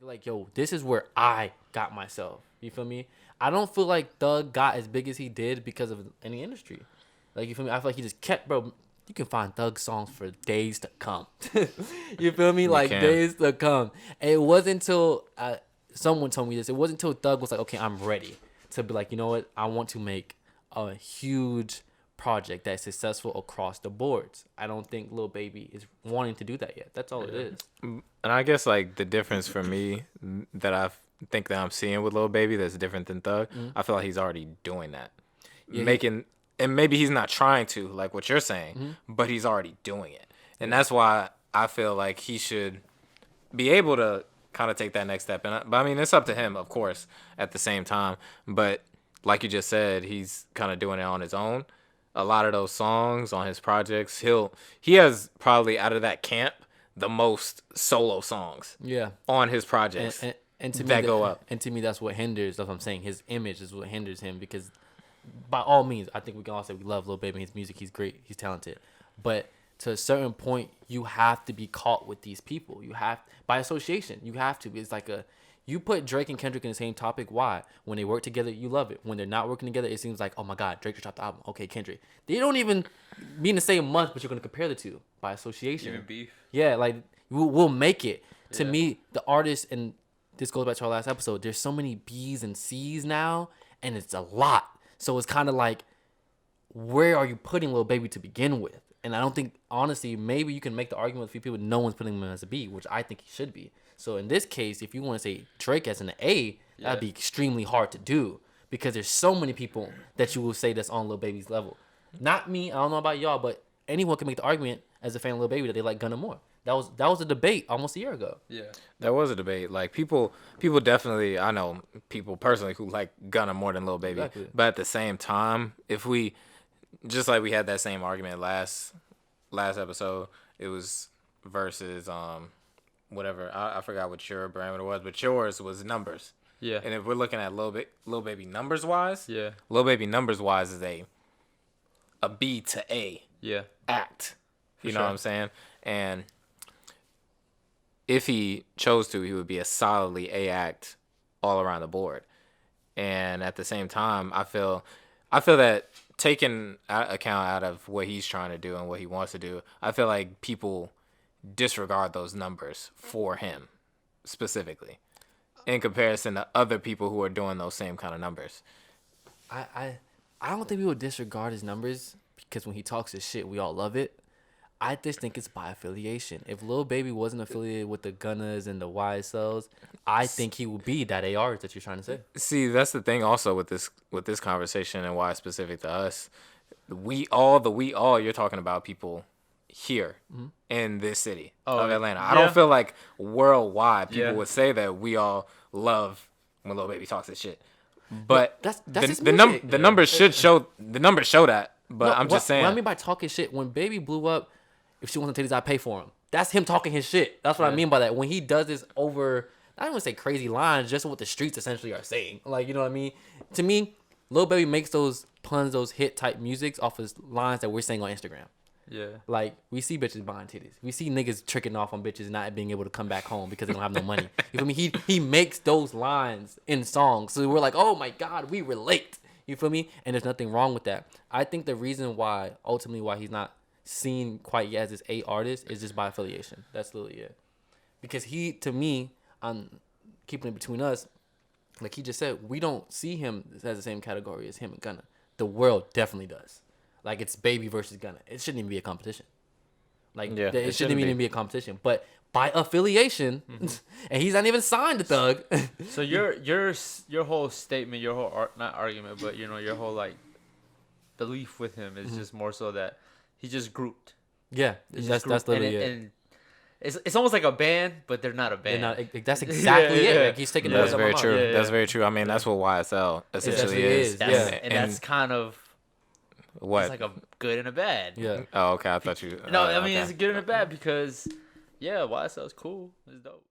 Be like, yo, this is where I got myself. You feel me? I don't feel like Thug got as big as he did because of any industry. Like, you feel me? I feel like he just kept, bro. You can find Thug songs for days to come. You feel me? Like, days to come. And it wasn't until someone told me this. It wasn't until Thug was like, okay, I'm ready to be like, you know what? I want to make a huge project that's successful across the boards. I don't think Lil Baby is wanting to do that yet. That's all it is. And I guess like the difference for me that I think that I'm seeing with Lil Baby that's different than Thug, I feel like he's already doing that. And maybe he's not trying to, like what you're saying, but he's already doing it. And that's why I feel like he should be able to kind of take that next step. But I mean, it's up to him, of course, at the same time. But like you just said, he's kind of doing it on his own. A lot of those songs on his projects, he has probably out of that camp the most solo songs. On his projects and to that me, go up. And to me, that's what hinders. That's what I'm saying. His image is what hinders him because, by all means, I think we can all say we love Lil Baby. His music, he's great. He's talented. But to a certain point, you have to be caught with these people. You have, by association, you have to. It's like you put Drake and Kendrick in the same topic. Why? When they work together, you love it. When they're not working together, it seems like, oh my God, Drake just dropped the album. Okay, Kendrick. They don't even be in the same month, but you're going to compare the two by association. Even beef. Yeah, like, we'll make it. To me, the artist, and this goes back to our last episode, there's so many B's and C's now, and it's a lot. So it's kind of like, where are you putting Lil Baby to begin with? And I don't think, honestly, maybe you can make the argument with a few people, no one's putting him as a B, which I think he should be. So in this case, if you want to say Drake as an A, that'd be extremely hard to do because there's so many people that you will say that's on Lil Baby's level. Not me, I don't know about y'all, but anyone can make the argument as a fan of Lil Baby that they like Gunna more. That was a debate almost a year ago. Yeah, that was a debate. Like people definitely, I know people personally who like Gunna more than Lil Baby. Exactly. But at the same time, if we just like we had that same argument last episode, it was versus whatever I forgot what your parameter was, but yours was numbers. Yeah. And if we're looking at Lil Baby numbers wise, Yeah. Lil Baby numbers wise is a B to A. Yeah. Act. You know sure. what I'm saying? And if he chose to, he would be a solidly A act all around the board. And at the same time, I feel that taking account out of what he's trying to do and what he wants to do, I feel like people disregard those numbers for him specifically in comparison to other people who are doing those same kind of numbers. I don't think people disregard his numbers because when he talks his shit, we all love it. I just think it's by affiliation. If Lil Baby wasn't affiliated with the Gunnas and the YSLs, I think he would be that AR that you're trying to say. See, that's the thing also with this conversation and why it's specific to us. We all, you're talking about people here in this city of Atlanta. I don't feel like worldwide people would say that we all love when Lil Baby talks his shit. But that's the numbers should show that. But I'm just saying. What I mean by talking shit, when Baby blew up, if she wants to take these, I pay for him. That's him talking his shit. That's what I mean by that. When he does this over, I don't even say crazy lines, just what the streets essentially are saying. Like, you know what I mean? To me, Lil Baby makes those puns, those hit type musics off his lines that we're saying on Instagram. Yeah. Like, we see bitches buying titties. We see niggas tricking off on bitches not being able to come back home because they don't have no money. You feel me? He makes those lines in songs. So we're like, oh my God, we relate. You feel me? And there's nothing wrong with that. I think the reason why, ultimately, why he's not seen quite yet as this A artist is just by affiliation. That's literally it. Because he, to me, I'm keeping it between us, like he just said, we don't see him as the same category as him and Gunna. The world definitely does. Like, it's Baby versus Gunna. It shouldn't even be a competition. Like, it shouldn't even be a competition. But by affiliation, and he's not even signed to Thug. So your whole statement, your whole not argument, but your whole like belief with him is just more so that he just grouped. Yeah, that's literally it. And it's almost like a band, but they're not a band. That's exactly it. Like, he's taking That's notes very true. Yeah. That's very true. I mean, that's what YSL essentially is. And that's kind of what? it's like a good and a bad. Yeah. Oh, okay. I thought you. No, I mean okay. it's good and a bad because YSL is cool. It's dope.